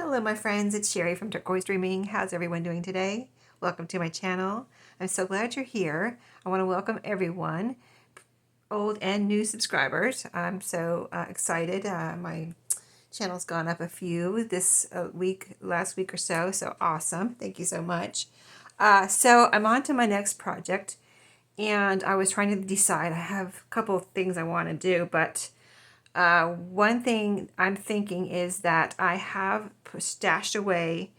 Hello my friends, it's Sheree from Turquoise Dreaming. How's everyone doing today? Welcome to my channel. I'm so glad you're here. I want to welcome everyone, old and new subscribers. I'm so excited. My channel's gone up a few this last week or so, so awesome. Thank you so much. So I'm on to my next project, and I was trying to decide. I have a couple of things I want to do, but one thing I'm thinking is that I have stashed away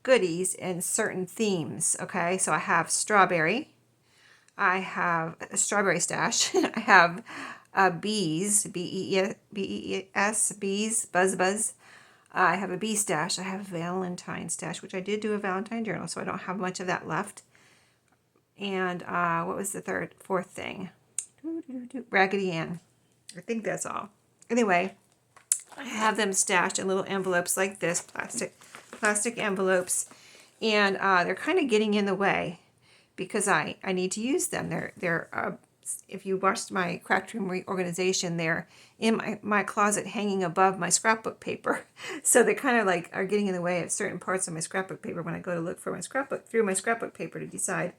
goodies in certain themes. Okay, so I have strawberry. I have a strawberry stash. I have bees, B-E-E-S, bees, buzz buzz. I have a bee stash. I have a Valentine stash, which I did do a Valentine journal, so I don't have much of that left. And what was the fourth thing? Raggedy Ann. I think that's all. Anyway, I have them stashed in little envelopes like this, plastic envelopes, and they're kind of getting in the way because I need to use them. They're if you watched my craft room reorganization, they're in my closet hanging above my scrapbook paper. So they kind of like are getting in the way of certain parts of my scrapbook paper when I go to look for my scrapbook through my scrapbook paper to decide,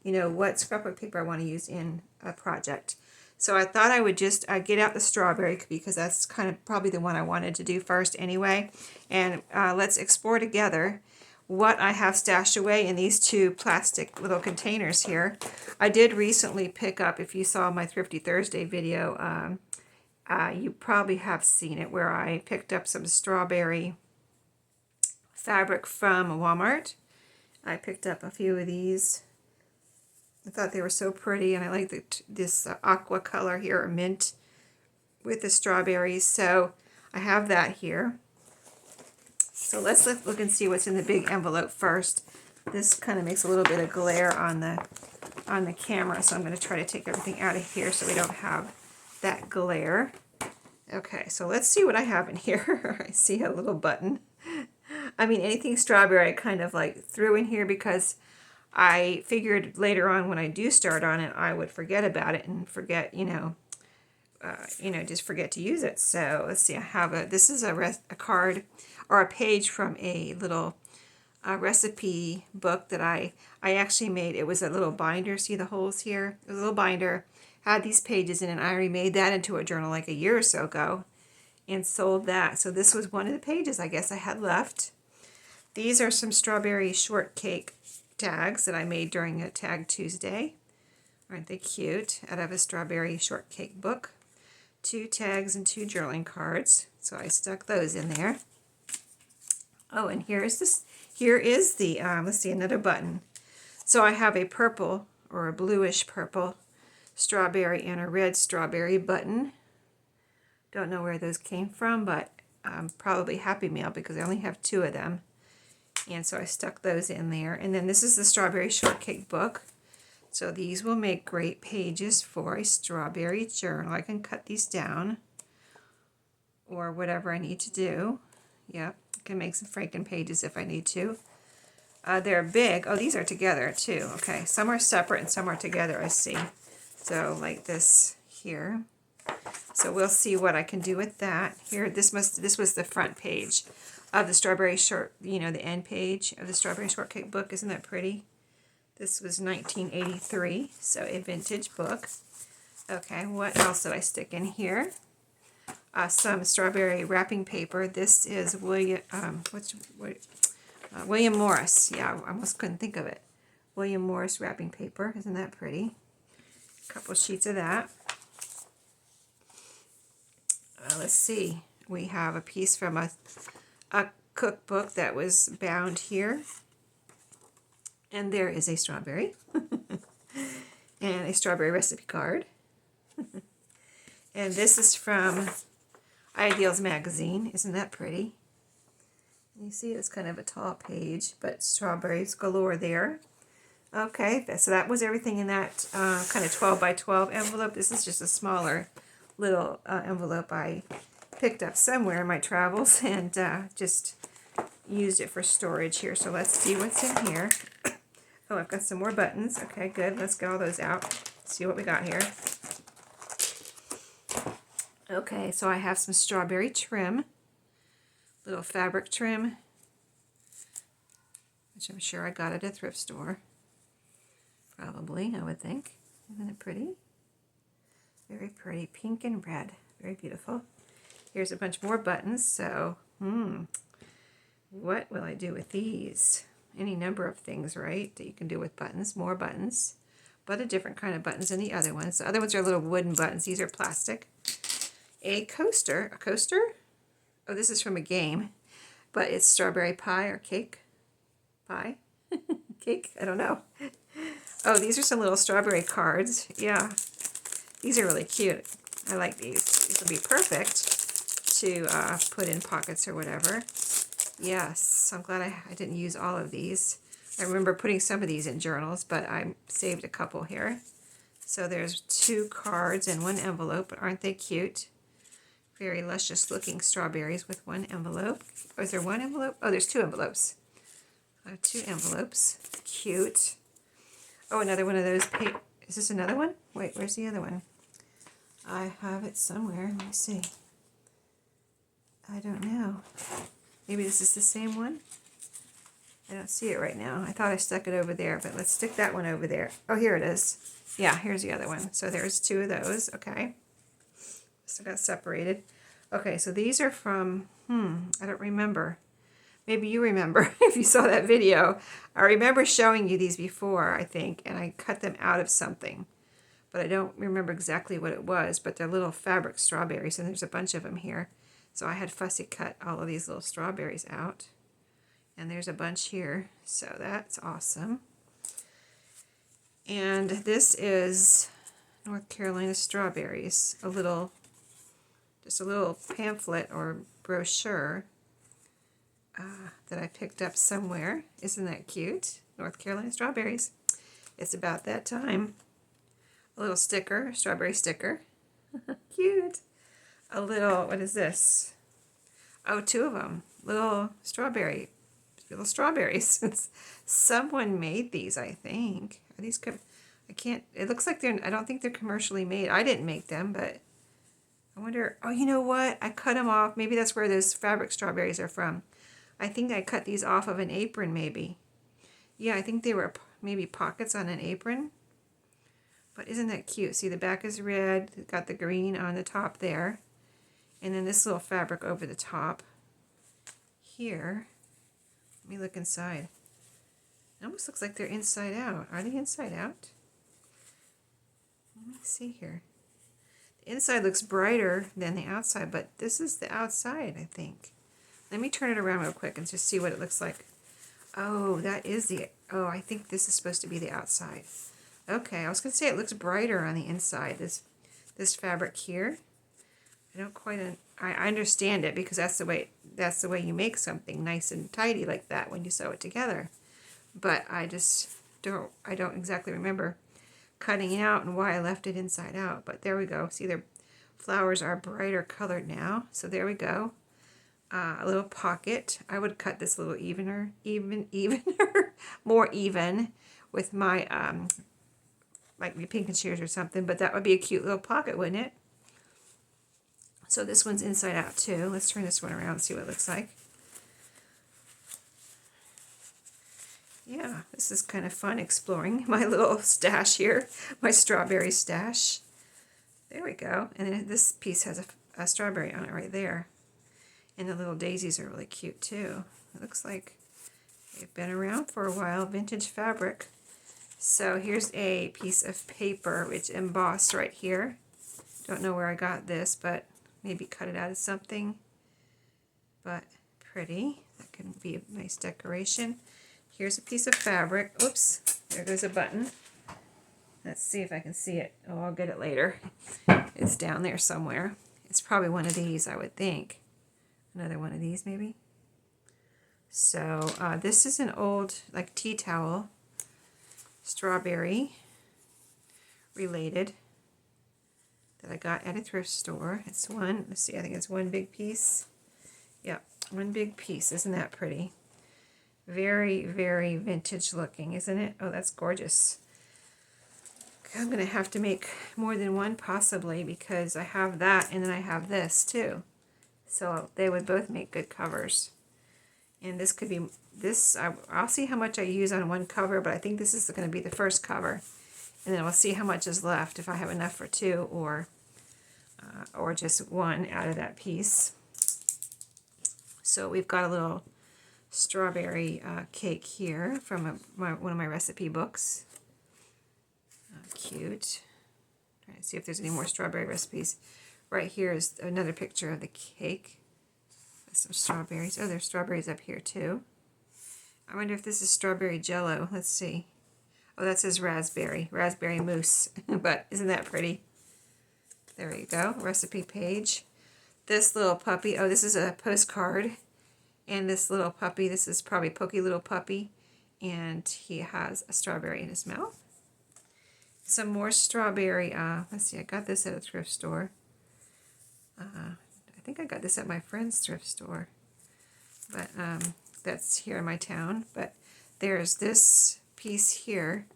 what scrapbook paper I want to use in a project. So I thought I would just get out the strawberry because that's kind of probably the one I wanted to do first anyway. And let's explore together what I have stashed away in these two plastic little containers here. I did recently pick up, if you saw my Thrifty Thursday video, you probably have seen it, where I picked up some strawberry fabric from Walmart. I picked up a few of these. I thought they were so pretty, and I like this aqua color here, or mint, with the strawberries. So I have that here. So let's look and see what's in the big envelope first. This kind of makes a little bit of glare on the camera, so I'm going to try to take everything out of here so we don't have that glare. Okay, so let's see what I have in here. I see a little button. I mean, anything strawberry I kind of like threw in here because I figured later on when I do start on it, I would forget about it and forget, just forget to use it. So let's see, I have this is a card or a page from a little recipe book that I actually made. It was a little binder. See the holes here? It was a little binder. Had these pages in it, and I remade that into a journal like a year or so ago and sold that. So this was one of the pages I guess I had left. These are some strawberry shortcake tags that I made during a Tag Tuesday. Aren't they cute? Out of a strawberry shortcake book. 2 tags and 2 journaling cards. So I stuck those in there. Oh, and here is the, let's see, another button. So I have a purple or a bluish purple strawberry and a red strawberry button. Don't know where those came from, but probably Happy Meal because I only have 2 of them. And so I stuck those in there. And then this is the strawberry shortcake book. So these will make great pages for a strawberry journal. I can cut these down or whatever I need to do. Yep, I can make some Franken pages if I need to. They're big. Oh, these are together too. Okay, some are separate and some are together, I see. So like this here. So we'll see what I can do with that. Here, this was the front page of the strawberry the end page of the strawberry shortcake book. Isn't that pretty? This was 1983, so a vintage book. Okay, what else did I stick in here? Some strawberry wrapping paper. This is William Morris. Yeah, I almost couldn't think of it. William Morris wrapping paper. Isn't that pretty? A couple sheets of that. Let's see. We have a piece from a cookbook that was bound here. And there is a strawberry. And a strawberry recipe card. And this is from Ideals magazine. Isn't that pretty? You see it's kind of a tall page, but strawberries galore there. Okay, so that was everything in that kind of 12 by 12 envelope. This is just a smaller little envelope I picked up somewhere in my travels and just used it for storage here. So let's see what's in here. Oh, I've got some more buttons. Okay, good. Let's get all those out. See what we got here. Okay, so I have some strawberry trim, little fabric trim, which I'm sure I got at a thrift store. Probably, I would think. Isn't it pretty? Very pretty. Pink and red. Very beautiful. Here's a bunch more buttons. So, what will I do with these? Any number of things, right, that you can do with buttons. More buttons, but a different kind of buttons than the other ones. The other ones are little wooden buttons. These are plastic. A coaster. A coaster? Oh, this is from a game, but it's strawberry pie or cake. Pie? Cake? I don't know. Oh, these are some little strawberry cards. Yeah, these are really cute. I like these. These will be perfect to put in pockets or whatever. Yes, I'm glad I didn't use all of these. I remember putting some of these in journals, but I saved a couple here. So there's 2 cards and 1 envelope, but aren't they cute? Very luscious looking strawberries with 1 envelope. Oh, is there 1 envelope? Oh, there's 2 envelopes. 2 envelopes. Cute. Oh, another one of those. Is this another one? Wait, where's the other one? I have it somewhere. Let me see. I don't know. Maybe this is the same one? I don't see it right now. I thought I stuck it over there, but let's stick that one over there. Oh, here it is. Yeah, here's the other one. So there's 2 of those. Okay. So got separated. Okay, so these are from, I don't remember. Maybe you remember if you saw that video. I remember showing you these before, I think, and I cut them out of something. But I don't remember exactly what it was, but they're little fabric strawberries, and there's a bunch of them here. So I had fussy cut all of these little strawberries out. And there's a bunch here, so that's awesome. And this is North Carolina strawberries, just a little pamphlet or brochure that I picked up somewhere. Isn't that cute? North Carolina strawberries. It's about that time. A little sticker, strawberry sticker. Cute. A little, what is this? Oh, 2 of them. Little strawberries. Someone made these, I think. Are these, I can't, it looks like I don't think they're commercially made. I didn't make them, but I wonder, oh, you know what? I cut them off. Maybe that's where those fabric strawberries are from. I think I cut these off of an apron, maybe. Yeah, I think they were maybe pockets on an apron. But isn't that cute? See, the back is red. It's got the green on the top there. And then this little fabric over the top here. Let me look inside. It almost looks like they're inside out. Are they inside out? Let me see here. The inside looks brighter than the outside, but this is the outside, I think. Let me turn it around real quick and just see what it looks like. Oh, that is oh, I think this is supposed to be the outside. Okay, I was going to say it looks brighter on the inside, this fabric here. I don't quite, I understand it because that's the way you make something nice and tidy like that when you sew it together. But I don't exactly remember cutting it out and why I left it inside out. But there we go. See, their flowers are brighter colored now. So there we go. A little pocket. I would cut this a little evener, more even with my might be pink and shears or something, but that would be a cute little pocket, wouldn't it? So this one's inside out too. Let's turn this one around and see what it looks like. Yeah, this is kind of fun exploring my little stash here, my strawberry stash. There we go. And then this piece has a strawberry on it right there. And the little daisies are really cute too. It looks like they've been around for a while, vintage fabric. So here's a piece of paper which embossed right here. Don't know where I got this, but maybe cut it out of something. But pretty. That can be a nice decoration. Here's a piece of fabric. Oops, there goes a button. Let's see if I can see it. Oh, I'll get it later. It's down there somewhere. It's probably one of these, I would think. Another one of these, maybe. So this is an old, like, tea towel, strawberry related, that I got at a thrift store. It's one, let's see, I think it's one big piece. Yep, one big piece. Isn't that pretty? Very, very vintage looking, isn't it? Oh, that's gorgeous. I'm going to have to make more than one possibly because I have that and then I have this too. So they would both make good covers. And this could be, I'll see how much I use on one cover, but I think this is going to be the first cover. And then we'll see how much is left, if I have enough for two or just one out of that piece. So we've got a little strawberry cake here from one of my recipe books. Cute. Trying to see if there's any more strawberry recipes. Right here is another picture of the cake. Some strawberries. Oh, there's strawberries up here too. I wonder if this is strawberry jello. Let's see. Oh, that says raspberry mousse. But isn't that pretty? There you go. Recipe page. This little puppy. Oh, this is a postcard. And this little puppy. This is probably Pokey Little Puppy. And he has a strawberry in his mouth. Some more strawberry. Let's see. I got this at a thrift store. I think I got this at my friend's thrift store, but that's here in my town. But there's this piece here,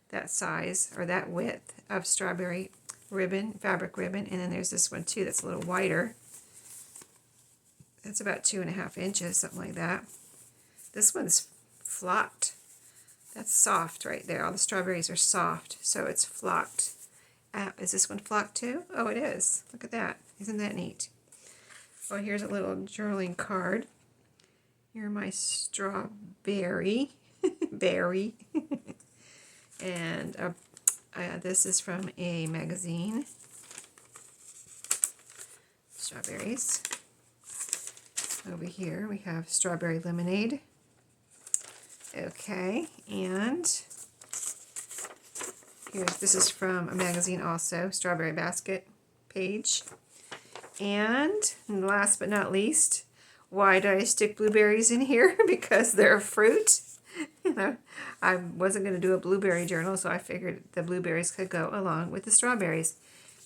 that size or that width of strawberry ribbon, fabric ribbon, and then there's this one too that's a little wider. That's about 2.5 inches, something like that. This one's flocked. That's soft right there. All the strawberries are soft, so it's flocked. Is this one flocked too? Oh, it is. Look at that. Isn't that neat? Oh, here's a little journaling card. Here's my strawberry berry. And this is from a magazine. Strawberries. Over here we have strawberry lemonade. Okay, and this is from a magazine also, Strawberry Basket page. And last but not least, why did I stick blueberries in here? Because they're a fruit. You know, I wasn't going to do a blueberry journal, so I figured the blueberries could go along with the strawberries.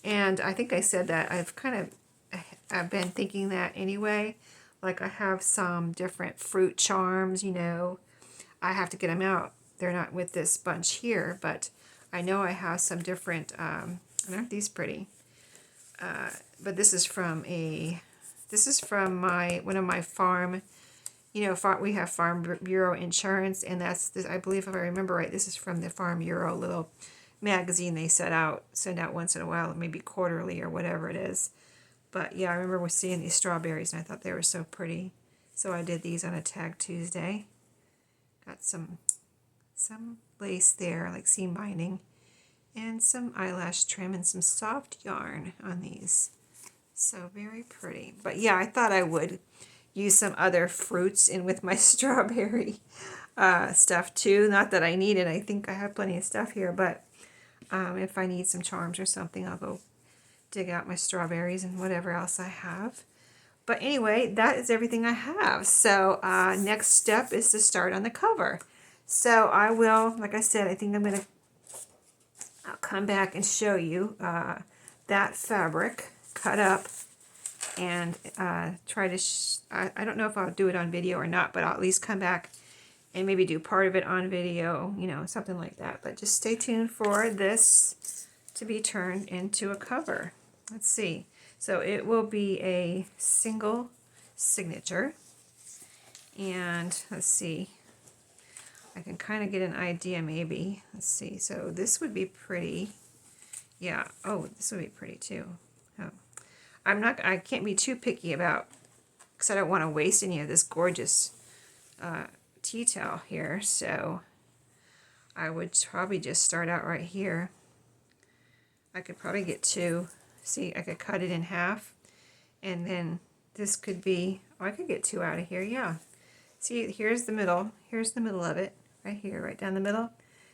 And I think I said that I've been thinking that anyway. Like I have some different fruit charms, you know. I have to get them out. They're not with this bunch here, but I know I have some different, aren't these pretty? But this is from one of my farm, you know, we have Farm Bureau insurance, and that's this, I believe if I remember right, this is from the Farm Bureau little magazine they send out once in a while, maybe quarterly or whatever it is. But yeah, I remember seeing these strawberries and I thought they were so pretty. So I did these on a Tag Tuesday. Got some lace there, like seam binding, and some eyelash trim and some soft yarn on these. So very pretty. But yeah, I thought I would use some other fruits in with my strawberry stuff too. Not that I need it. I think I have plenty of stuff here, but if I need some charms or something, I'll go dig out my strawberries and whatever else I have. But anyway, that is everything I have. So next step is to start on the cover. So I will, like I said, I think I'll come back and show you that fabric cut up and try to, I don't know if I'll do it on video or not, but I'll at least come back and maybe do part of it on video, you know, something like that. But just stay tuned for this to be turned into a cover. Let's see. So it will be a single signature. And let's see. I can kind of get an idea maybe. Let's see. So this would be pretty. Yeah. Oh, this would be pretty too. Oh. I can't be too picky about, because I don't want to waste any of this gorgeous tea towel here. So I would probably just start out right here. I could probably get two. See, I could cut it in half, and then this could be, oh, I could get two out of here, yeah. See, here's the middle of it, right here, right down the middle.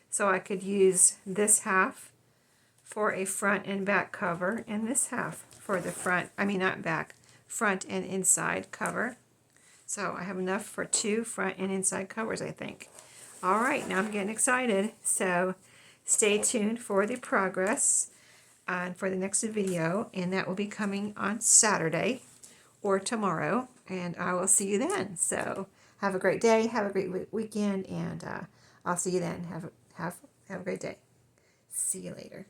So I could use this half for a front and back cover, and this half for the front, not back, front and inside cover. So I have enough for two front and inside covers, I think. All right, now I'm getting excited, so stay tuned for the progress for the next video, and that will be coming on Saturday or tomorrow, and I will see you then. So have a great day, have a great weekend, and I'll see you then. Have a great day. See you later.